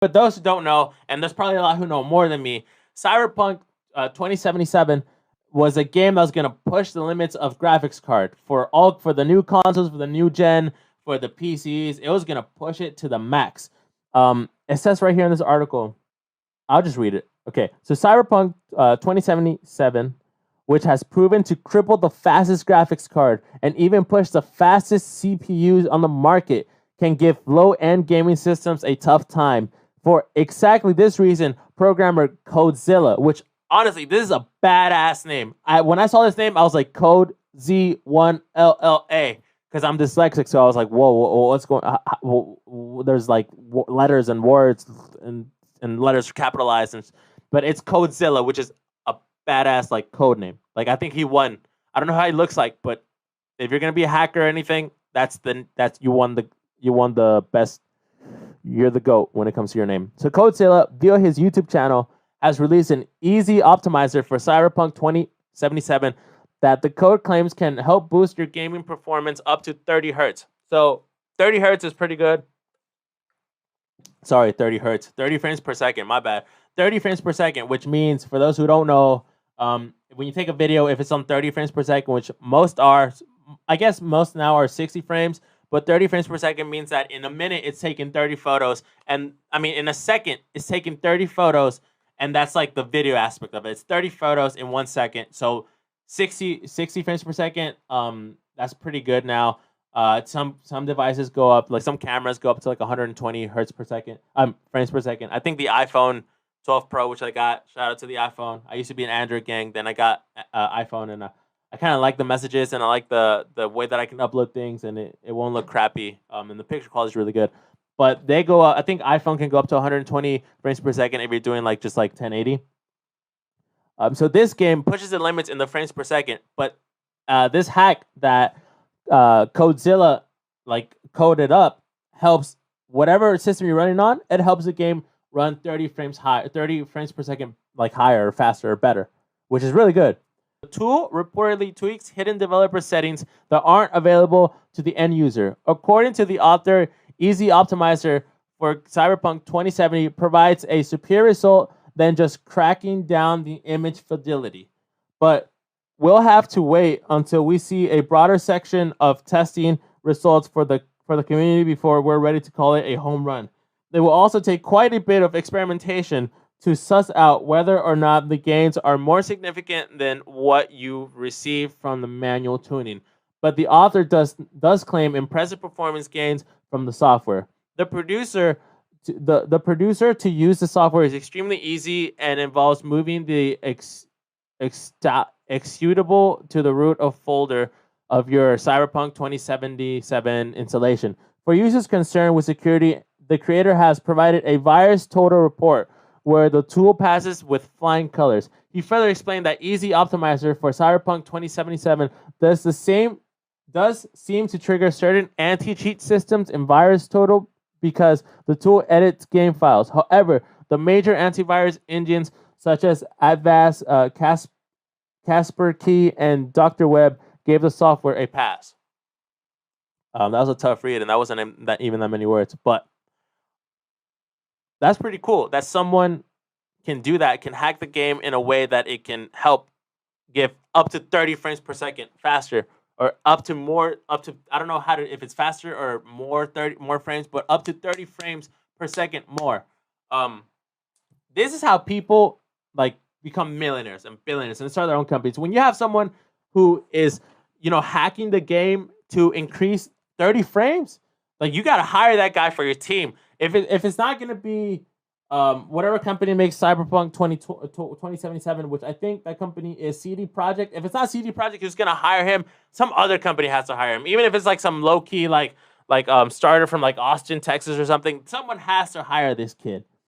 But those who don't know, and there's probably a lot who know more than me, Cyberpunk 2077 was a game that was gonna push the limits of graphics card for the new consoles, for the new gen, for the PCs. It was gonna push it to the max. It says right here in this article. I'll just read it. Okay, so Cyberpunk 2077, which has proven to cripple the fastest graphics card and even push the fastest CPUs on the market, can give low-end gaming systems a tough time. For exactly this reason, programmer Codezilla, which honestly, this is a badass name. When I saw this name, I was like Code Z1LLA because I'm dyslexic, so I was like, whoa, what's going? There's like letters and words and letters capitalized, but it's Codezilla, which is a badass like code name. Like I think he won. I don't know how he looks like, but if you're gonna be a hacker or anything, you won the best. You're the GOAT when it comes to your name. So Codezilla, via his YouTube channel, has released an easy optimizer for Cyberpunk 2077 that the code claims can help boost your gaming performance up to 30 hertz. So 30 hertz is pretty good. Sorry, 30 hertz. 30 frames per second, my bad. 30 frames per second, which means, for those who don't know, when you take a video, if it's on 30 frames per second, which most are, I guess most now are 60 frames, but 30 frames per second means that in a minute, it's taking 30 photos. And I mean, in a second, it's taking 30 photos. And that's like the video aspect of it. It's 30 photos in 1 second. So 60 frames per second, that's pretty good now. Some devices go up, like some cameras go up to like 120 hertz per second, frames per second. I think the iPhone 12 Pro, which I got, shout out to the iPhone. I used to be an Android gang, then I got iPhone, and I kind of like the messages, and I like the way that I can upload things, and it won't look crappy. And the picture quality is really good. But they go up, I think iPhone can go up to 120 frames per second if you're doing like just like 1080. So this game pushes the limits in the frames per second. But this hack that Codezilla like coded up helps whatever system you're running on. It helps the game run 30 frames per second like higher or faster or better, which is really good. The tool reportedly tweaks hidden developer settings that aren't available to the end user. According to the author, Easy Optimizer for Cyberpunk 2070 provides a superior result than just cracking down the image fidelity. But we'll have to wait until we see a broader section of testing results for the community before we're ready to call it a home run. They will also take quite a bit of experimentation to suss out whether or not the gains are more significant than what you receive from the manual tuning. But the author does claim impressive performance gains from the software. The producer to use the software is extremely easy and involves moving the executable to the root of folder of your Cyberpunk 2077 installation. For users concerned with security, the creator has provided a virus total report where the tool passes with flying colors. He further explained that Easy Optimizer for Cyberpunk 2077 does seem to trigger certain anti-cheat systems in virus total because the tool edits game files. However, the major antivirus engines such as Avast, Kaspersky, and Dr. Web gave the software a pass. That was a tough read, and that wasn't even that many words, but that's pretty cool that someone can do that, can hack the game in a way that it can help give up to 30 frames per second faster, or up to I don't know if it's faster or more frames, but up to 30 frames per second more. This is how people like become millionaires and billionaires and start their own companies. When you have someone who is, hacking the game to increase 30 frames, like you got to hire that guy for your team. If it's not going to be whatever company makes Cyberpunk 2077, which I think that company is CD Projekt. If it's not CD Projekt who's going to hire him, some other company has to hire him. Even if it's like some low-key like starter from like Austin, Texas or something, someone has to hire this kid.